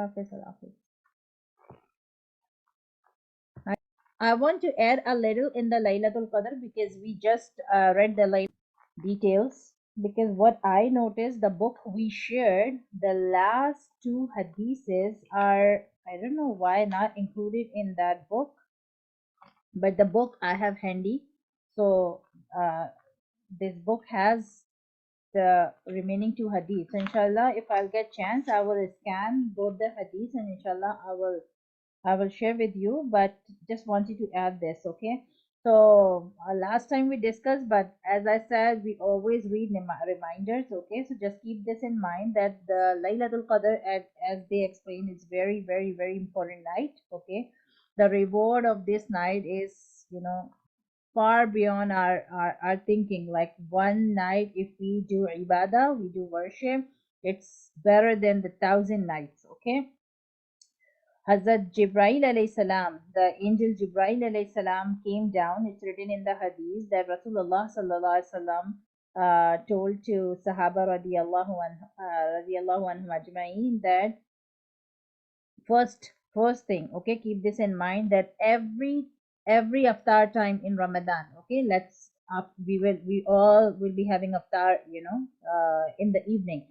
Hafiz, Allah Hafiz. I want to add a little in the Laylatul Qadr because we just read the details. Because what I noticed, the book we shared, the last two hadiths are, I don't know why not included in that book, but the book I have handy. So this book has the remaining two hadiths. So inshallah, if I'll get chance, I will scan both the hadiths and inshallah I will share with you, but just wanted to add this, okay? So last time we discussed, but as I said, we always read reminders, okay? So just keep this in mind that the Laylatul Qadr, as they explain, is very, very, very important night, okay? The reward of this night is, far beyond our thinking. Like one night, if we do ibadah, we do worship, it's better than the 1,000 nights, okay? Hazrat Jibreel alayhi salam, the angel Jibreel alayhi salam came down. It's written in the hadith that Rasulullah sallallahu alaihi wasallam told to Sahaba radiyallahu anhum ajma'in that first thing, okay, keep this in mind that every iftar time in Ramadan, okay, we all will be having iftar, in the evening.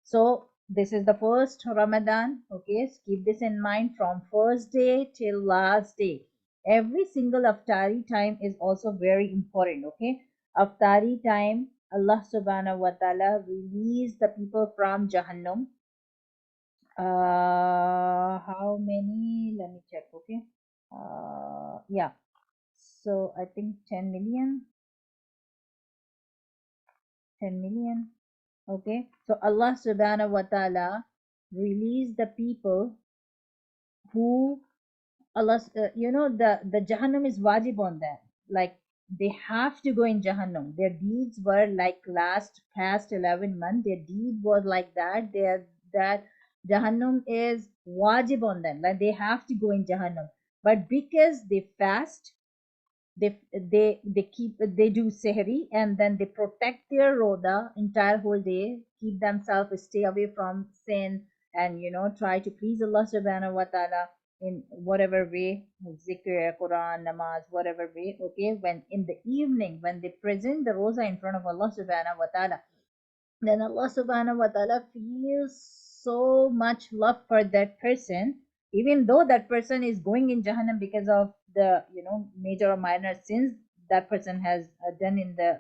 So this is the first Ramadan, okay, so keep this in mind from first day till last day. Every single iftari time is also very important, okay. Iftari time, Allah subhanahu wa ta'ala release the people from Jahannam. How many? Let me check. Okay. Yeah. So I think 10 million. 10 million. Okay. So Allah subhanahu wa ta'ala release the people who the Jahannam is wajib on them. Like they have to go in Jahannam. Their deeds were like past 11 months. Their deed was like that. That Jahannam is wajib on them. Like they have to go in Jahannam. But because they fast, they do sehri and then they protect their roda entire whole day, keep themselves, stay away from sin, and try to please Allah subhanahu wa ta'ala in whatever way, zikr, Quran, namaz, whatever way, okay. When in the evening, when they present the rosa in front of Allah subhanahu wa ta'ala, then Allah subhanahu wa ta'ala feels so much love for that person, even though that person is going in Jahannam because of the major or minor sins that person has done in the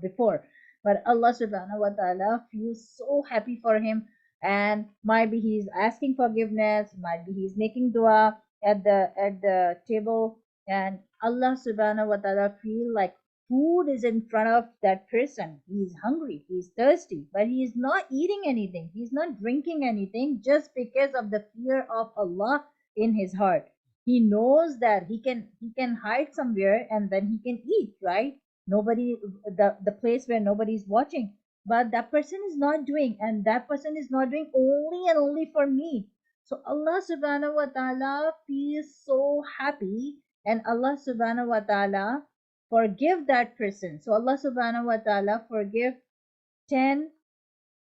before. But Allah subhanahu wa ta'ala feels so happy for him, and might be he's asking forgiveness, might be he's making dua at the table, and Allah subhanahu wa ta'ala feel like food is in front of that person. He's hungry, he's thirsty, but he is not eating anything, he's not drinking anything, just because of the fear of Allah in his heart. He knows that he can hide somewhere and then he can eat, right? Nobody, the place where nobody's watching. But that person is not doing, and that person is not doing only and only for me. So Allah subhanahu wa ta'ala feels so happy, and Allah subhanahu wa ta'ala forgive that person. So Allah subhanahu wa ta'ala forgive 10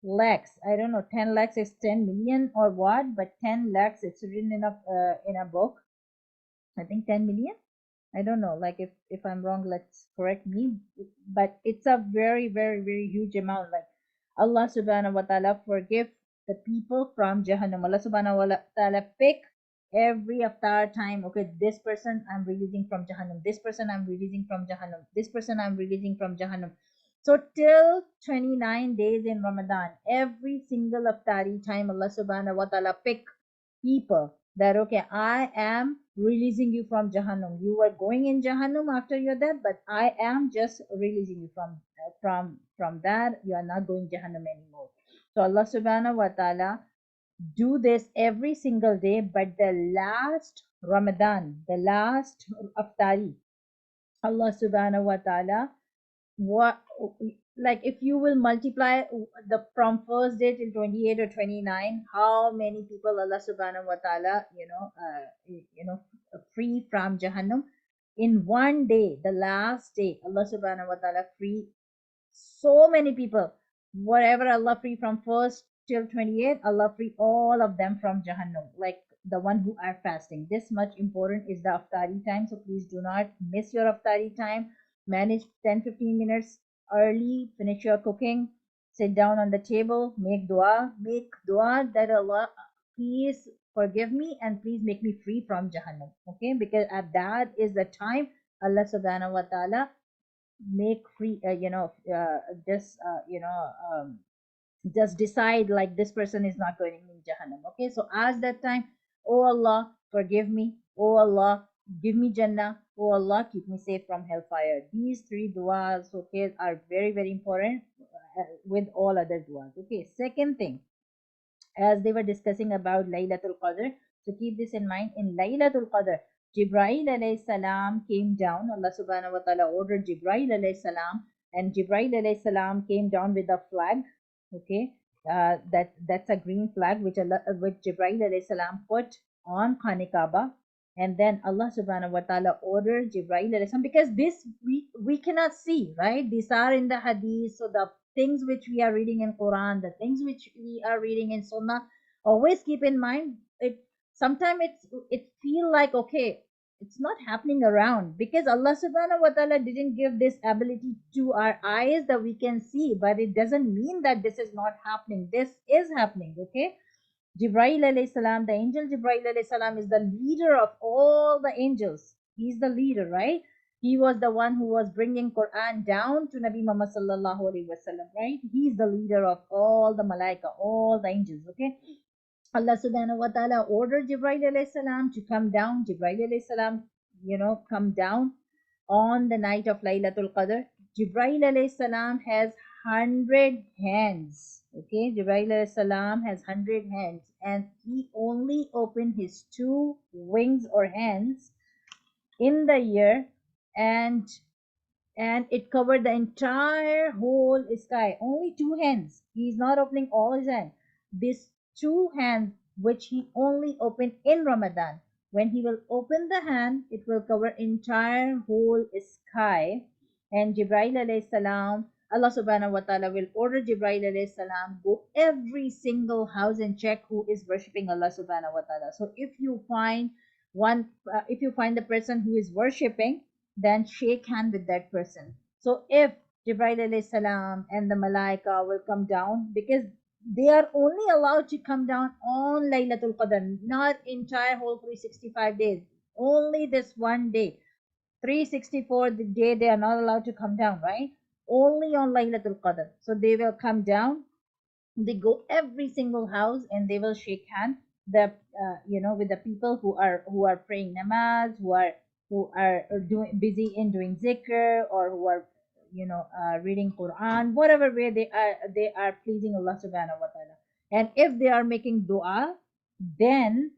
lakhs. I don't know, 10 lakhs is 10 million or what, but 10 lakhs, it's written in a book. I think 10 million. I don't know. Like if I'm wrong, let's correct me. But it's a very, very, very huge amount. Like Allah subhanahu wa ta'ala forgive the people from Jahannam. Allah subhanahu wa ta'ala pick every after time. Okay, this person I'm releasing from Jahannam. This person I'm releasing from Jahannam. This person I'm releasing from Jahannam. So till 29 days in Ramadan, every single aftari time, Allah subhanahu wa ta'ala pick people that okay, I am releasing you from Jahannam. You were going in Jahannam after your death, but I am just releasing you from that. You are not going Jahannam anymore. So Allah subhanahu wa ta'ala do this every single day, but the last Ramadan, the last aftari, Allah subhanahu wa ta'ala, what, like if you will multiply the from first day till 28 or 29, how many people Allah subhanahu wa ta'ala free from Jahannam in one day, the last day. Allah subhanahu wa ta'ala free so many people. Whatever Allah free from first till 28, Allah free all of them from Jahannam, like the one who are fasting. This much important is the iftari time, so please do not miss your iftari time. Manage 10-15 minutes early, finish your cooking, sit down on the table, make dua that Allah please forgive me and please make me free from Jahannam. Okay, because at that is the time Allah subhanahu wa ta'ala make free, just, just decide like this person is not going in Jahannam. Okay, so ask that time, oh Allah, forgive me. Oh Allah, give me Jannah. Oh Allah, keep me safe from hellfire. These three duas, okay, are very, very important with all other duas. Okay, second thing, as they were discussing about Laylatul Qadr. So keep this in mind. In Laylatul Qadr, Jibreel alayhi salam came down. Allah subhanahu wa ta'ala ordered Jibreel alayhi salam, and Jibreel alayhi salam came down with a flag. Okay, that's a green flag which Jibreel alayhi salam put on Khane Kaaba. And then Allah subhanahu wa ta'ala ordered Jibreel alayhi salam, because this we cannot see, right? These are in the hadith. So the things which we are reading in Quran, the things which we are reading in Sunnah, always keep in mind it. Sometimes it feel like, okay, it's not happening around, because Allah subhanahu wa ta'ala didn't give this ability to our eyes that we can see, but it doesn't mean that this is not happening. This is happening. Okay, Jibreel alayhi salam, the angel Jibreel alayhi salam is the leader of all the angels. He's the leader, right? He was the one who was bringing Quran down to Nabi Muhammad sallallahu alaihi wasallam, right? He's the leader of all the malaika, all the angels. Okay, Allah subhanahu wa ta'ala ordered Jibreel alayhi salam to come down. Jibreel alayhi salam, come down on the night of Laylatul Qadr. Jibreel alayhi salam has 100 hands. Okay, Jibreel alayhi salam has 100 hands, and he only opened his two wings or hands in the year, and it covered the entire whole sky. Only two hands. He's not opening all his hands. These two hands, which he only opened in Ramadan. When he will open the hand, it will cover entire whole sky. And Jibreel alayhi salam, Allah subhanahu wa ta'ala will order Jibreel alayhi salam go every single house and check who is worshipping Allah subhanahu wa ta'ala. So if you find the person who is worshipping, then shake hand with that person. So if Jibreel alayhi salam and the Malaika will come down, because they are only allowed to come down on Laylatul Qadr, not entire whole 365 days, only this one day. 364 the day they are not allowed to come down, right? Only on Laylatul Qadr. So they will come down, they go every single house and they will shake hand the with the people who are praying namaz, who are doing busy in doing zikr, or who are reading Quran, whatever way they are pleasing Allah subhanahu wa ta'ala. And if they are making dua, then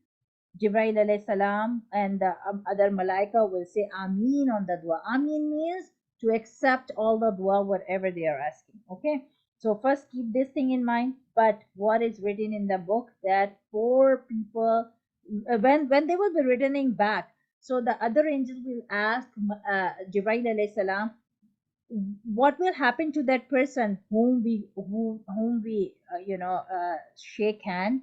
Jibreel alayhi salam and the other malaika will say Ameen on the dua. Ameen means to accept all the dua, whatever they are asking. Okay, so first keep this thing in mind. But what is written in the book, that four people, when they will be returning back, so the other angel will ask Jibreel alayhi salam, what will happen to that person whom we shake hand.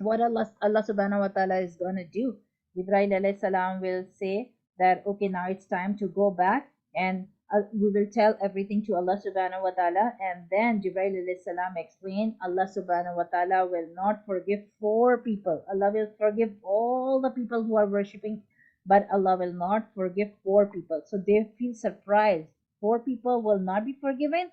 What Allah subhanahu wa ta'ala is going to do. Jibreel alayhi salam will say that, okay, now it's time to go back, and we will tell everything to Allah subhanahu wa ta'ala. And then Jibreel alayhi salam explained, Allah subhanahu wa ta'ala will not forgive four people. Allah will forgive all the people who are worshipping, but Allah will not forgive four people. So they feel surprised. Four people will not be forgiven.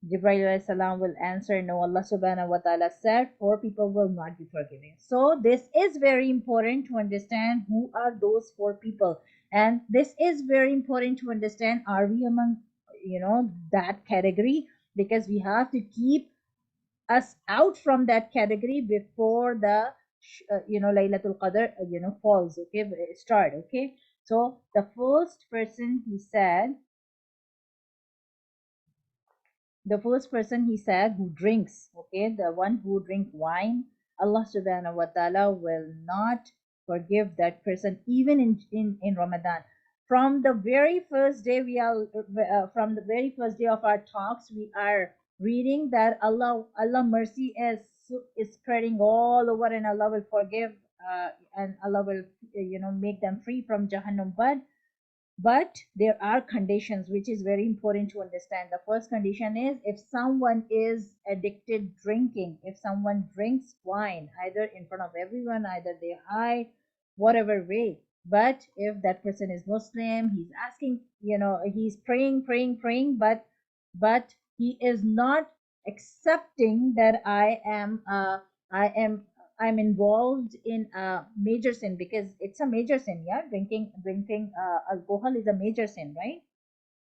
Jibreel alayhi salam will answer, no, Allah subhanahu wa ta'ala said four people will not be forgiven. So this is very important to understand who are those four people. And this is very important to understand, are we among that category? Because we have to keep us out from that category before the Laylatul Qadr falls, okay, start. Okay, so the first person he said, who drinks, okay, the one who drink wine, Allah subhanahu wa ta'ala will not forgive that person even in Ramadan. From the very first day of our talks, we are reading that Allah mercy is spreading all over, and Allah will forgive, and Allah will make them free from Jahannam. But there are conditions which is very important to understand. The first condition is if someone is addicted drinking, if someone drinks wine, either in front of everyone, either they hide, whatever way. But if that person is Muslim, he's asking, he's praying, but he is not accepting that I am I'm involved in a major sin, because it's a major sin. Yeah, drinking alcohol is a major sin, right?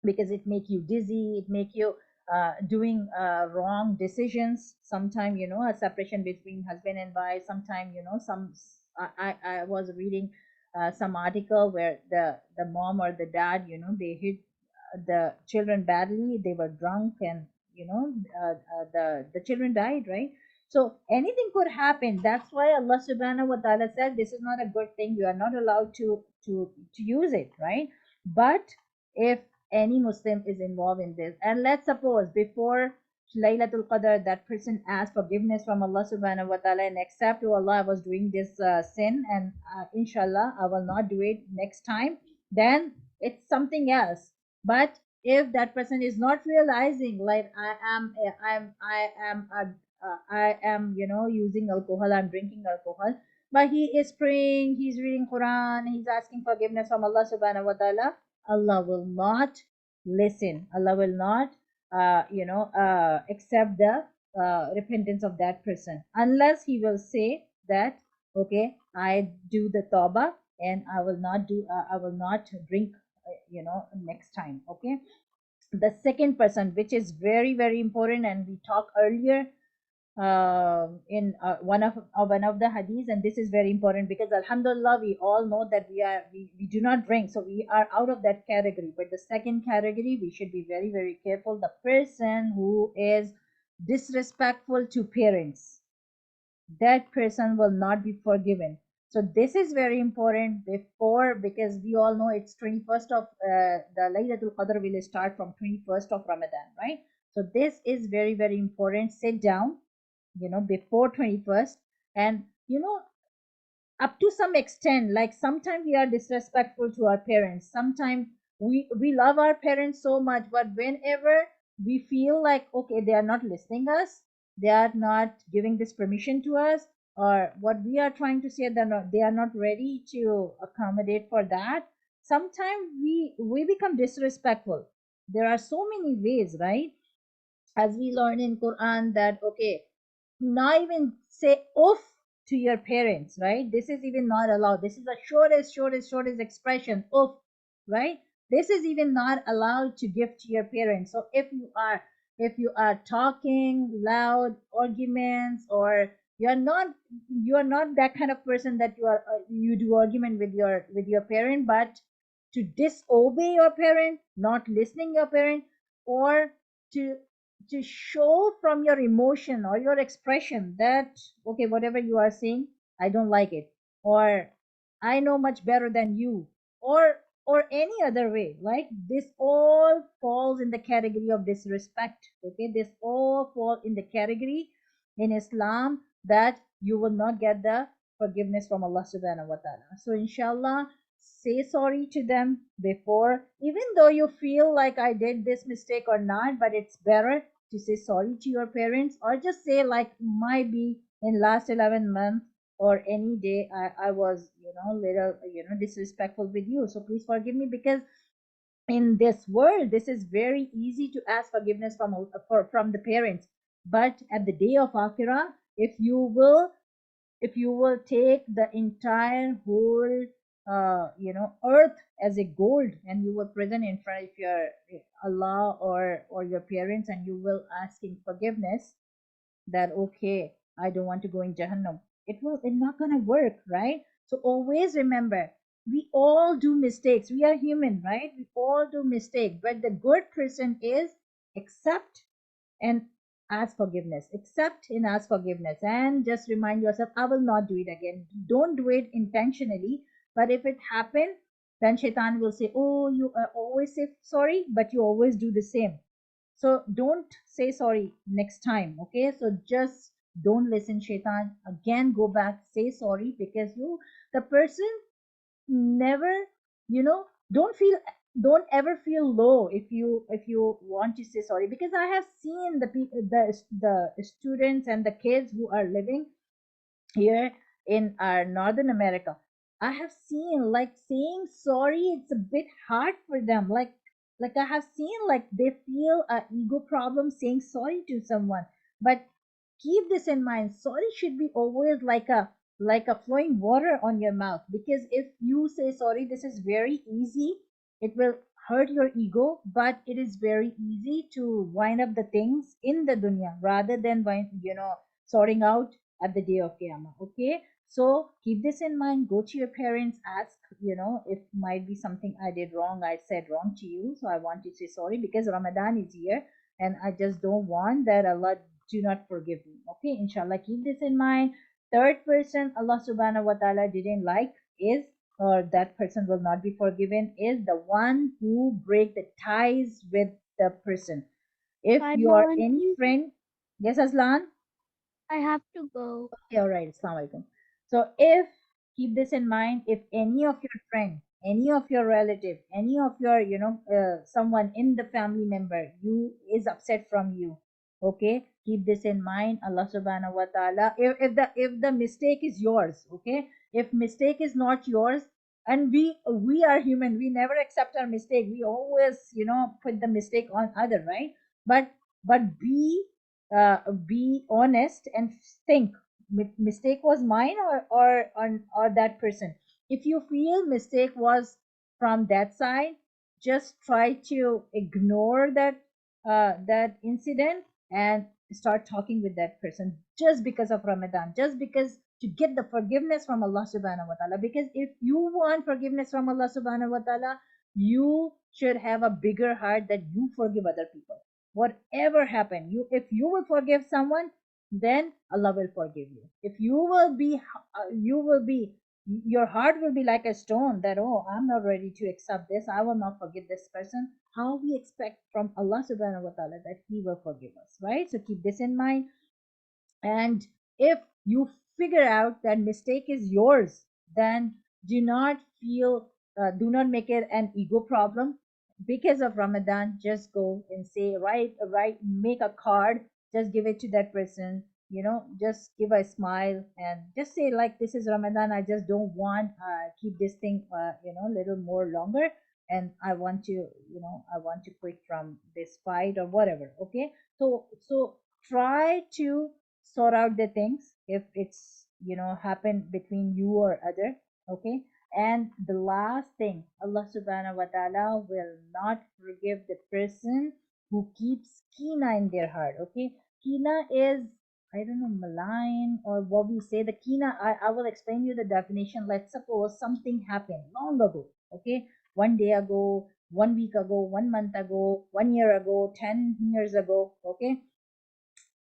Because it make you dizzy, it make you doing wrong decisions. Sometime, a separation between husband and wife. Sometime, some I was reading some article where the mom or the dad, they hit the children badly. They were drunk, and the children died, right? So anything could happen. That's why Allah subhanahu wa ta'ala said this is not a good thing. You are not allowed to use it, right? But if any Muslim is involved in this, and let's suppose before Laylatul Qadr, that person asked forgiveness from Allah subhanahu wa ta'ala and accept, oh Allah, I was doing this sin, and inshallah I will not do it next time, then it's something else. But if that person is not realizing, like I am, using alcohol, I'm drinking alcohol, but he is praying, he's reading Quran, he's asking forgiveness from Allah subhanahu wa ta'ala, Allah will not listen. Allah will not, accept the repentance of that person, unless he will say that, okay, I do the tawbah, and I will not drink, next time. Okay. The second person, which is very very important, and we talked earlier in one of the hadiths, and this is very important because alhamdulillah we all know that we do not drink, so we are out of that category. But the second category, we should be very very careful. The person who is disrespectful to parents, that person will not be forgiven. So this is very important before, because we all know it's 21st of the Laylatul Qadr will start from 21st of Ramadan, right? So this is very very important. Sit down, before 21st, and up to some extent, like sometimes we are disrespectful to our parents. Sometimes we love our parents so much, but whenever we feel like, okay, they are not listening us, they are not giving this permission to us, or what we are trying to say, they are not ready to accommodate for that. Sometimes we become disrespectful. There are so many ways, right? As we learn in Quran that, okay, not even say oof to your parents, right? This is even not allowed. This is the shortest expression, oof, right? This is even not allowed to give to your parents. So if you are talking loud arguments, or you are not that kind of person that you do argument with your parent, but to disobey your parent, not listening your parent, or to show from your emotion or your expression that, okay, whatever you are saying, I don't like it, or I know much better than you, or any other way, like this all falls in the category of disrespect. Okay, this all fall in the category in Islam that you will not get the forgiveness from Allah subhanahu wa ta'ala. So inshallah, say sorry to them before, even though you feel like I did this mistake or not, but it's better to say sorry to your parents, or just say like, might be in last 11 months or any day I was, little, disrespectful with you, so please forgive me. Because in this world, this is very easy to ask forgiveness from the parents, but at the day of Akhirah, if you will take the entire whole earth as a gold, and you will present in front of your Allah or your parents, and you will asking forgiveness, that, okay, I don't want to go in Jahannam, it's not gonna work, right? So always remember, we all do mistakes. We are human, right? We all do mistakes, but the good person is accept and ask forgiveness. Accept and ask forgiveness, and just remind yourself, I will not do it again. Don't do it intentionally, but if it happens, then shaitan will say, oh, you always say sorry, but you always do the same. So don't say sorry next time, okay? So just don't listen shaitan again, go back, say sorry, because you, the person, never, you know, don't ever feel low if you want to say sorry, because I have seen the people, the students and the kids who are living here in our Northern America. I have seen like saying sorry, it's a bit hard for them. Like I have seen like they feel a ego problem saying sorry to someone. But keep this in mind, sorry should be always like a flowing water on your mouth, because if you say sorry, this is very easy. It will hurt your ego, but it is very easy to wind up the things in the dunya rather than sorting out at the day of Qiyamah. Okay, so keep this in mind. Go to your parents, ask, if might be something I did wrong, I said wrong to you. So I want to say sorry because Ramadan is here and I just don't want that Allah do not forgive me. Okay, inshallah, keep this in mind. Third person Allah subhanahu wa ta'ala didn't like is, or that person will not be forgiven, is the one who break the ties with the person. If Bye, you are Bhavan. any friend, yes, Aslan. I have to go. Okay, all right. Assalamu alaikum. So if, keep this in mind, if any of your friend, any of your relative, any of your, someone in the family member, you is upset from you, okay, keep this in mind. Allah subhanahu wa ta'ala, if the mistake is yours, okay, if mistake is not yours, and we are human, we never accept our mistake. We always, put the mistake on other, right? But be honest and think, mistake was mine or that person. If you feel mistake was from that side, just try to ignore that incident and start talking with that person, just because of Ramadan, just because to get the forgiveness from Allah subhanahu wa ta'ala. Because if you want forgiveness from Allah subhanahu wa ta'ala, you should have a bigger heart that you forgive other people. Whatever happened, if you will forgive someone, then Allah will forgive you. If you will be, your heart will be like a stone that, oh, I'm not ready to accept this, I will not forgive this person. How we expect from Allah subhanahu wa ta'ala that He will forgive us, right? So keep this in mind. And if you figure out that mistake is yours, then do not do not make it an ego problem. Because of Ramadan, just go and say, write, make a card, just give it to that person, just give a smile and just say, like, this is Ramadan, I just don't want keep this thing little more longer, and I want to quit from this fight or whatever. Okay, so try to sort out the things if it's happen between you or other. Okay, and the last thing, Allah subhanahu wa ta'ala will not forgive the person who keeps kina in their heart. Okay, kina is, I don't know, malign or what we say. The kina, I will explain you the definition. Let's suppose something happened long ago. Okay, one day ago, 1 week ago, 1 month ago, 1 year ago, 10 years ago. Okay,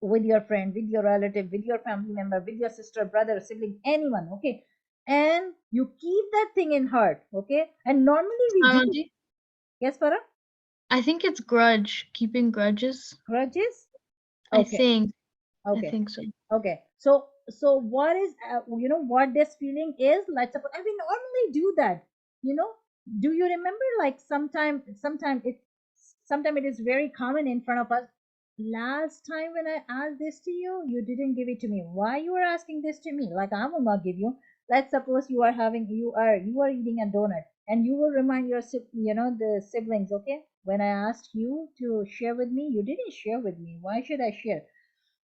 with your friend, with your relative, with your family member, with your sister, brother, sibling, anyone, okay? And you keep that thing in heart, okay? And normally we do. Anji, Yes, Farah? I think it's grudge, keeping grudges. Grudges? I Okay, think. I okay, think so. okay. So what is, what this feeling is? Let's suppose, and we normally do that, you know? Do you remember, like, sometime it is very common in front of us. Last time when I asked this to you, you didn't give it to me. Why you are asking this to me? Like, I will not give you. Let's suppose you are eating a donut, and you will remind your the siblings. Okay, when I asked you to share with me, you didn't share with me. Why should I share?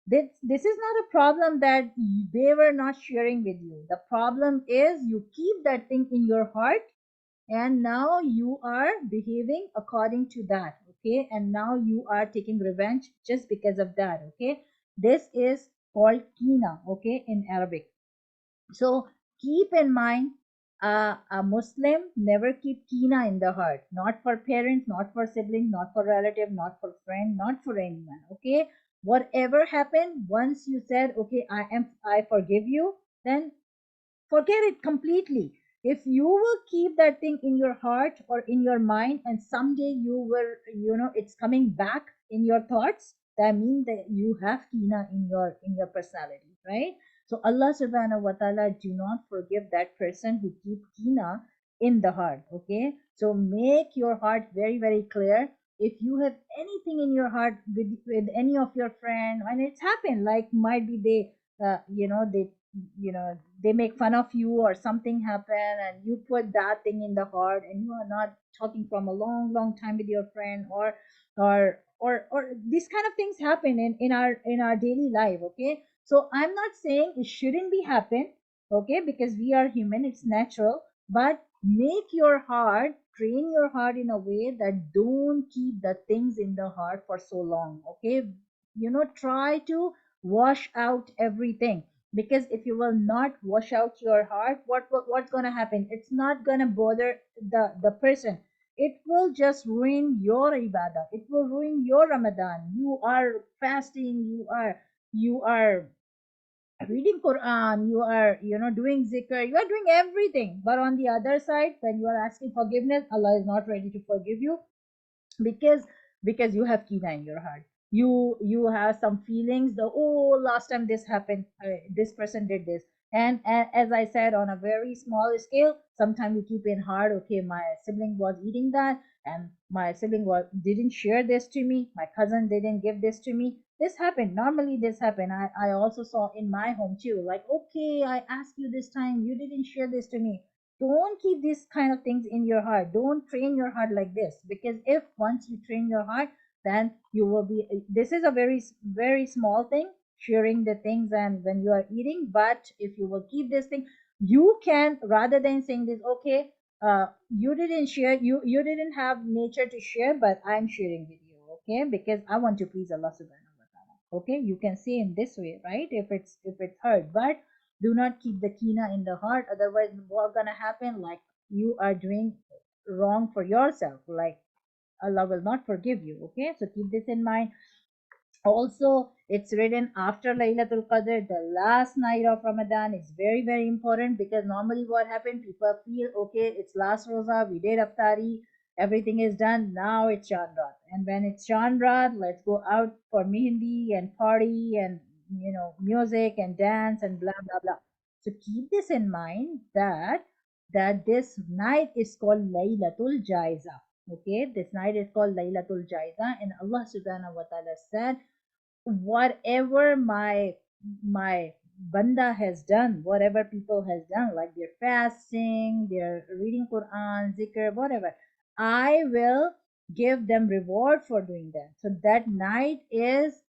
This is not a problem that they were not sharing with you. The problem is you keep that thing in your heart, and now you are behaving according to that. Okay, and now you are taking revenge just because of that. Okay, this is called kina, okay, in Arabic. So keep in mind, a Muslim never keep kina in the heart, not for parents, not for siblings, not for relative, not for friend, not for anyone. Okay, whatever happened, once you said, okay, I forgive you, then forget it completely. if you will keep that thing in your heart or in your mind, and someday you will, it's coming back in your thoughts, that means that you have kina in your personality, right? So Allah subhanahu wa ta'ala do not forgive that person who keep kina in the heart. Okay, so make your heart very very clear. If you have anything in your heart with any of your friend, and it's happened, like might be they they make fun of you or something happen, and you put that thing in the heart, and you are not talking from a long long time with your friend, or these kind of things happen in our daily life. Okay, so I'm not saying it shouldn't be happen, okay, because we are human, it's natural, but make your heart, train your heart in a way that don't keep the things in the heart for so long. Okay, try to wash out everything, because if you will not wash out your heart, what's going to happen? It's not going to bother the person. It will just ruin your ibadah, it will ruin your Ramadan. You are fasting, you are reading Quran, you are doing zikr, you are doing everything, but on the other side, when you are asking forgiveness, Allah is not ready to forgive you, because you have kina in your heart. You have some feelings, the oh, last time this happened, this person did this. And as I said, on a very small scale, sometimes you keep in heart, okay, my sibling was eating that, and my sibling didn't share this to me, my cousin didn't give this to me. This happened, normally this happened. I also saw in my home too, like, okay, I asked you this time, you didn't share this to me. Don't keep these kind of things in your heart, don't train your heart like this, because if once you train your heart, then you will be, this is a very very small thing, sharing the things and when you are eating, but if you will keep this thing, you can, rather than saying this, okay, you didn't share, you didn't have nature to share, but I'm sharing with you, okay, because I want to please Allah subhanahu wa ta'ala. Okay, you can say in this way, right, if it's hurt, but do not keep the kina in the heart, otherwise what's gonna happen, like, you are doing wrong for yourself, like Allah will not forgive you. Okay, so keep this in mind. Also, it's written after Laylatul Qadr, the last night of Ramadan is very, very important, because normally what happens, people feel, okay, it's last Rosa, we did Aftari, everything is done, now it's Chandrat. And when it's Chandrat, let's go out for Mehndi and party and, music and dance and blah, blah, blah. So keep this in mind, that this night is called Laylatul Jaiza. Okay, this night is called Laylatul Jaiza, and Allah subhanahu wa ta'ala said, whatever my banda has done, whatever people has done, like they're fasting, they're reading Quran, zikr, whatever, I will give them reward for doing that. So that night is,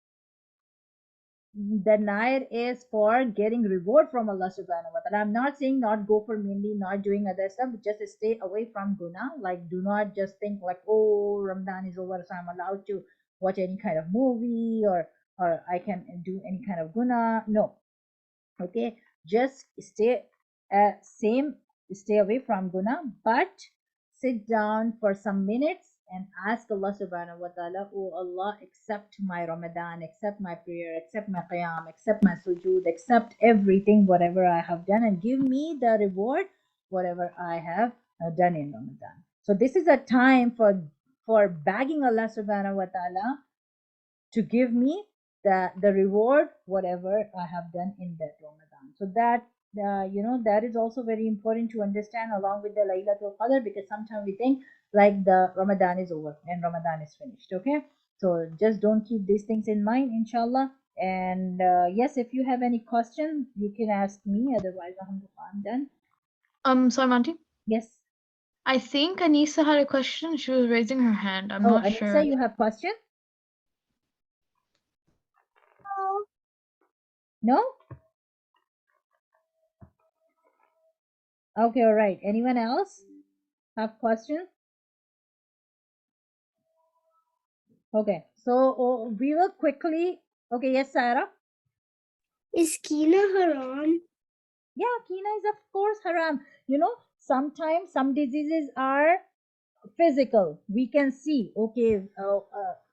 the night is for getting reward from Allah subhanahu wa ta'ala. I'm not saying not go for Mindi, not doing other stuff, but just stay away from guna. Like, do not just think like, oh, Ramadan is over, so I'm allowed to watch any kind of movie, or I can do any kind of guna. No, okay, just same, stay away from guna, but sit down for some minutes and ask Allah subhanahu wa ta'ala, oh Allah, accept my Ramadan, accept my prayer, accept my qiyam, accept my sujood, accept everything, whatever I have done, and give me the reward, whatever I have done in Ramadan. So this is a time for begging Allah subhanahu wa ta'ala to give me the reward, whatever I have done in that Ramadan. So that, that is also very important to understand along with the Laylatul Qadr, because sometimes we think like the Ramadan is over and Ramadan is finished. Okay, so just don't keep these things in mind, inshallah. And yes, if you have any question, you can ask me. Otherwise, alhamdulillah, I'm done. Sorry, Monty. Yes. I think Anissa had a question. She was raising her hand. I'm Oh, not sure. Anissa, you have question? Oh, No? Okay, all right. Anyone else have question? Okay, so we will quickly. Okay, yes, Sarah. is Kina haram? Yeah, Kina is of course haram. Sometimes some diseases are physical. We can see. Okay,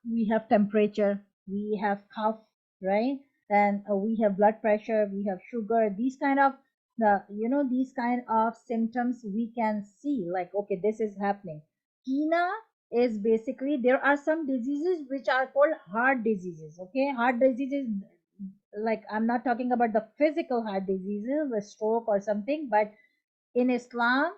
we have temperature, we have cough, right? And we have blood pressure, we have sugar. These kind of the these kind of symptoms we can see, like, okay, this is happening. Kina is basically, there are some diseases which are called heart diseases. Okay, heart diseases, like, I'm not talking about the physical heart diseases, a stroke or something, but in Islam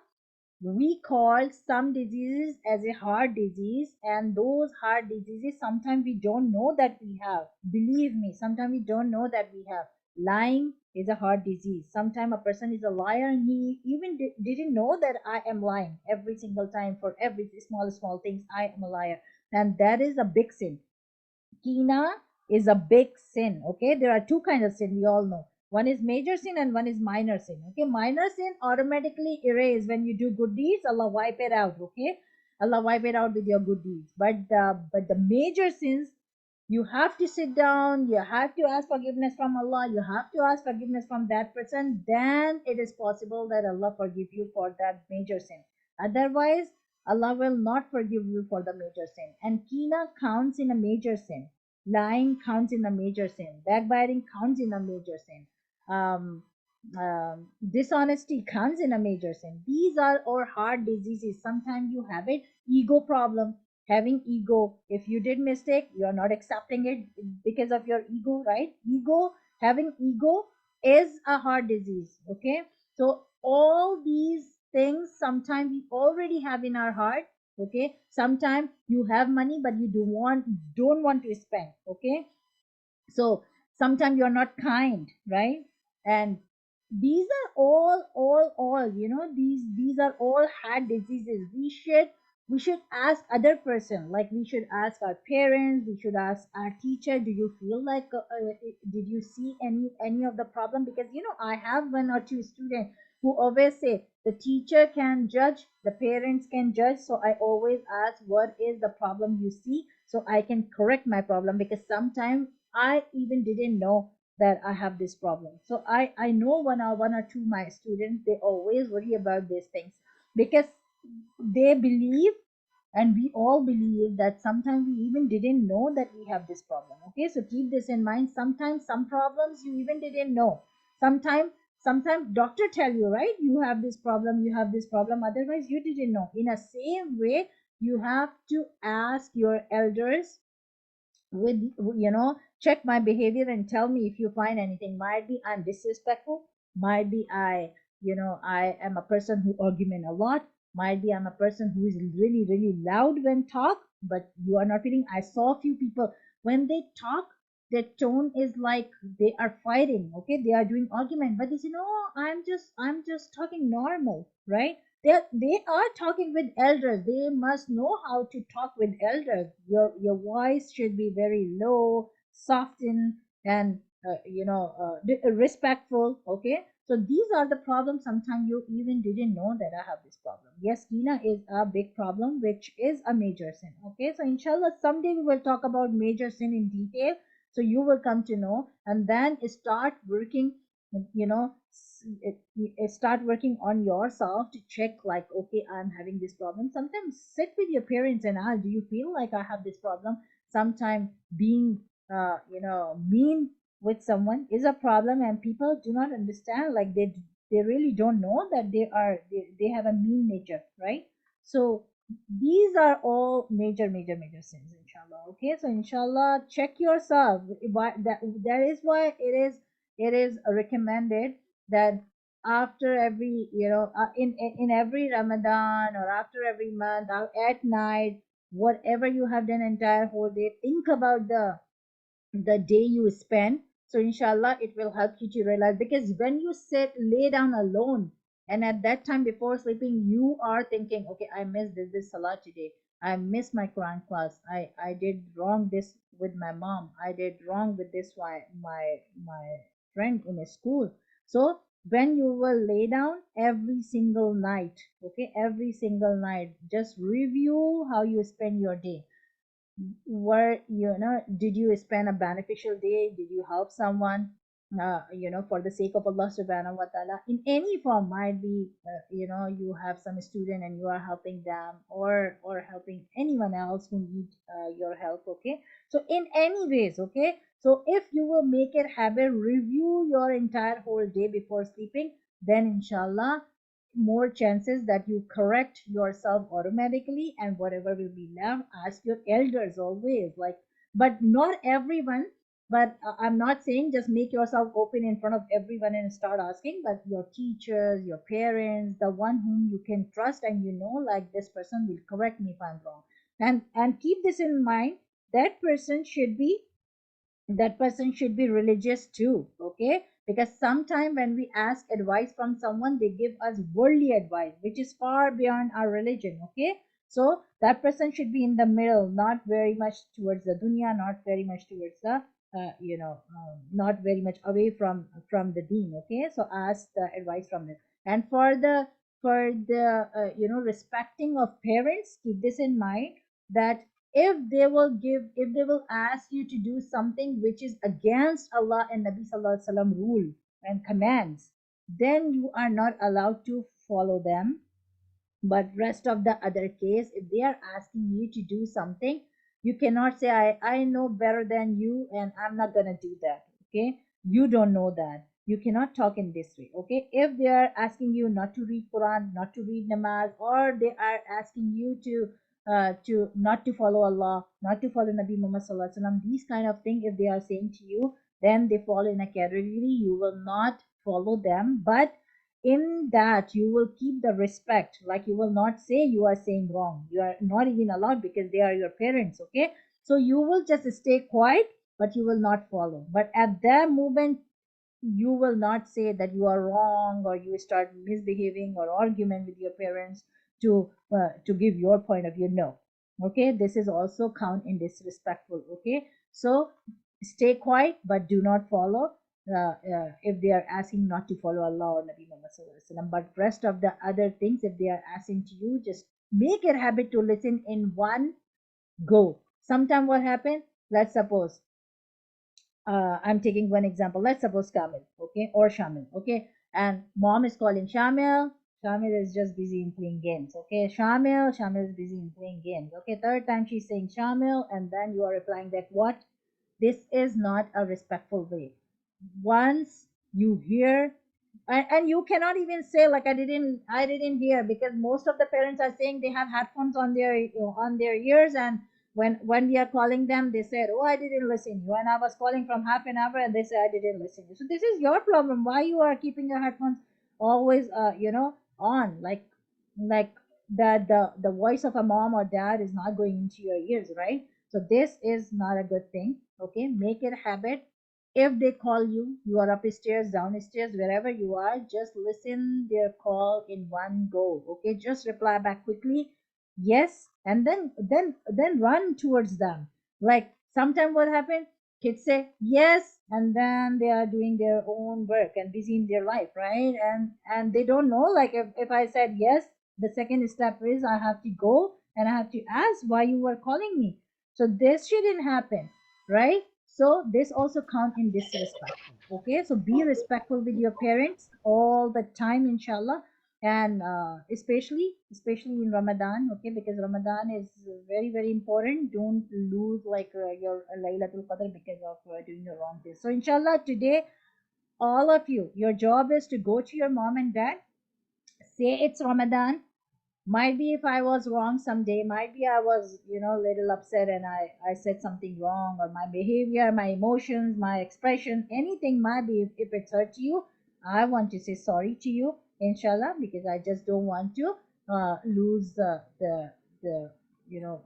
we call some diseases as a heart disease, and those heart diseases sometimes we don't know that we have. Believe me, sometimes we don't know that we have. Lying is a heart disease. Sometimes a person is a liar and he even didn't know that I am lying every single time for every small things. I am a liar, and that is a big sin. Kina is a big sin. Okay, there are two kinds of sin, we all know. One is major sin and one is minor sin. Okay, minor sin automatically erase when you do good deeds. Allah wipe it out. Okay, Allah wipe it out with your good deeds. But the major sins, you have to sit down, you have to ask forgiveness from Allah, you have to ask forgiveness from that person, then it is possible that Allah forgive you for that major sin. Otherwise, Allah will not forgive you for the major sin. And kina counts in a major sin. Lying counts in a major sin. Backbiting counts in a major sin. Um, Dishonesty counts in a major sin. These are all heart diseases. Sometimes you have it. Ego problem, having ego. If you did mistake, you are not accepting it because of your ego, right? Having ego is a heart disease. Okay, so all these things sometimes we already have in our heart. Okay, sometimes you have money but you don't want to spend. Okay, so sometimes you're not kind, right? And these are all these are all heart diseases. We should ask other person, like we should ask our parents, we should ask our teacher, do you feel like did you see any of the problem? Because I have one or two students who always say the teacher can judge, the parents can judge, so I always ask what is the problem you see so I can correct my problem, because sometimes I even didn't know that I have this problem. So I know one or two my students, they always worry about these things because they believe, and we all believe, that sometimes we even didn't know that we have this problem. Okay, so keep this in mind. Sometimes some problems you even didn't know. Sometimes doctor tell you, right, you have this problem, you have this problem, otherwise you didn't know. In a same way, you have to ask your elders with check my behavior and tell me if you find anything. Might be I'm disrespectful, might be I am a person who argument a lot, might be I'm a person who is really really loud when talk, but you are not feeling. I saw a few people when they talk, their tone is like they are fighting. Okay, they are doing argument, but they say, no, I'm just talking normal, right? They are talking with elders. They must know how to talk with elders. Your voice should be very low, soften, and respectful. Okay, so these are the problems. Sometimes you even didn't know that I have this problem. Yes, Tina is a big problem, which is a major sin. Okay, so inshallah someday we will talk about major sin in detail, so you will come to know, and then start working, you know start working on yourself to check, like, okay, I'm having this problem. Sometimes sit with your parents and ask, do you feel like I have this problem? Sometimes being mean with someone is a problem, and people do not understand, like they really don't know that they have a mean nature, right? So these are all major sins, inshallah. Okay, so inshallah check yourself. That is why it is recommended that after every in every Ramadan, or after every month, or at night, whatever you have done entire whole day, think about the day you spend. So inshallah it will help you to realize, because when you lay down alone, and at that time before sleeping you are thinking, okay, I missed this salah today, I missed my Quran class, I did wrong this with my mom, I did wrong with this my friend in a school. So when you will lay down every single night, okay, every single night, just review how you spend your day. Where did you spend a beneficial day? Did you help someone for the sake of Allah subhanahu wa ta'ala, in any form? Might be you have some student and you are helping them, or helping anyone else who need your help. Okay, so in any ways, okay, So if you will make it habit, review your entire whole day before sleeping, then inshallah more chances that you correct yourself automatically, and whatever will be left, ask your elders always, like, but not everyone. But I'm not saying just make yourself open in front of everyone and start asking, but your teachers, your parents, the one whom you can trust, and you know, like, this person will correct me if I'm wrong. And keep this in mind, that person should be that person should be religious too, okay? Because sometimes when we ask advice from someone, they give us worldly advice which is far beyond our religion, okay? So that person should be in the middle, not very much towards the dunya, not very much towards the not very much away from the deen, okay? So ask the advice from them. And for the respecting of parents, keep this in mind, that if they will ask you to do something which is against Allah and Nabi Sallallahu Alaihi Wasallam rule and commands, then you are not allowed to follow them. But rest of the other case, if they are asking you to do something, you cannot say, I know better than you and I'm not gonna do that, okay? You don't know that. You cannot talk in this way, okay? If they are asking you not to read Quran, not to read namaz, or they are asking you to not to follow Allah, not to follow Nabi Muhammad Sallallahu Alaihi Wasallam, these kind of thing, if they are saying to you, then they fall in a category, you will not follow them. But in that you will keep the respect, like you will not say you are saying wrong, you are not even allowed, because they are your parents, okay? So you will just stay quiet, but you will not follow. But at that moment, you will not say that you are wrong, or you start misbehaving or argument with your parents to give your point of view. No, okay, this is also count in disrespectful, okay? So stay quiet, but do not follow, if they are asking not to follow Allah or Nabi Muhammad Sallallahu Alaihi Wasallam. But rest of the other things, if they are asking to you, just make it habit to listen in one go. Sometime what happened, let's suppose, I'm taking one example. Let's suppose Kamil, okay, or Shamil, okay, and mom is calling Shamil. Shamil is just busy in playing games, okay. Shamil is busy in playing games, okay. Third time she's saying Shamil, and then you are replying back, what? This is not a respectful way. Once you hear, and you cannot even say like I didn't hear, because most of the parents are saying they have headphones on their ears, and when we are calling them, they said, oh, I didn't listen. When I was calling from half an hour, and they say I didn't listen. So this is your problem, why you are keeping your headphones always on, like the voice of a mom or dad is not going into your ears, right? So this is not a good thing, okay? Make it a habit. If they call you, you are upstairs, downstairs, wherever you are, just listen their call in one go, okay? Just reply back quickly, yes, and then run towards them. Like sometimes what happens, kids say yes, and then they are doing their own work and busy in their life, right? And they don't know, like, if I said yes, the second step is I have to go and I have to ask why you were calling me. So this shouldn't happen, right? So this also count in disrespectful, okay? So be respectful with your parents all the time, inshallah. And especially in Ramadan, okay? Because Ramadan is very very important. Don't lose like your Laylatul Qadr because of doing the wrong thing. So inshallah today, all of you, your job is to go to your mom and dad, say it's Ramadan. Might be if I was wrong someday, might be I was little upset and I said something wrong, or my behavior, my emotions, my expression, anything might be, if it's hurt you, I want to say sorry to you, inshallah, because I just don't want to lose the you know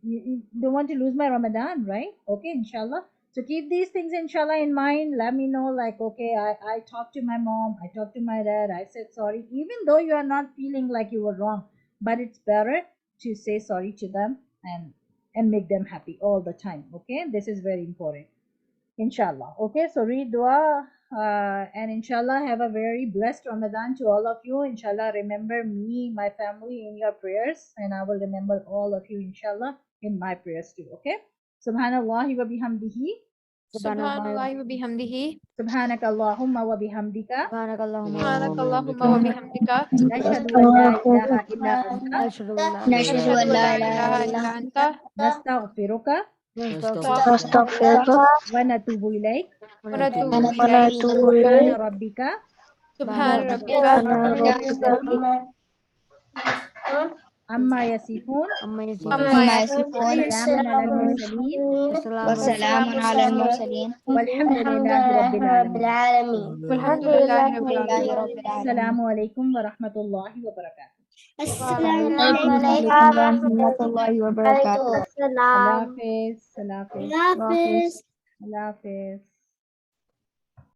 you don't want to lose my Ramadan, right? Okay, inshallah. So keep these things inshallah in mind. Let me know, like, okay, I talked to my mom, I talked to my dad, I said sorry, even though you are not feeling like you were wrong, but it's better to say sorry to them and make them happy all the time, okay? This is very important, inshallah. Okay, so read dua, and inshallah have a very blessed Ramadan to all of you. Inshallah remember me, my family in your prayers, and I will remember all of you inshallah in my prayers too, okay? Subhanallah wa bihamdihi, Subhanallah. Subhanallah wa bihamdihi. subhanaka Allahumma wa bihamdika, Subhanakallahumma wa bihamdika. nashhadu an la ilaha illa anta, Nashhadu an la Nashhadu an ilaha la illa ilaha anta. illa anta. nastaghfiruka نستغفرك ونتوب إليك ونتوب سبحان إليك ربك سبحان ربك رب رب العزة العزة عما يصفون عما يصفون وسلام على المرسلين وسلام على المرسلين والحمد لله رب العالمين. والحمد لله رب لله العالمين. رب العالمين. السلام عليكم ورحمة الله وبركاته. السلام وعليكم ورحمة الله وبركاته. Allah Hafiz. Allah Hafiz. عليكم. Allah Hafiz.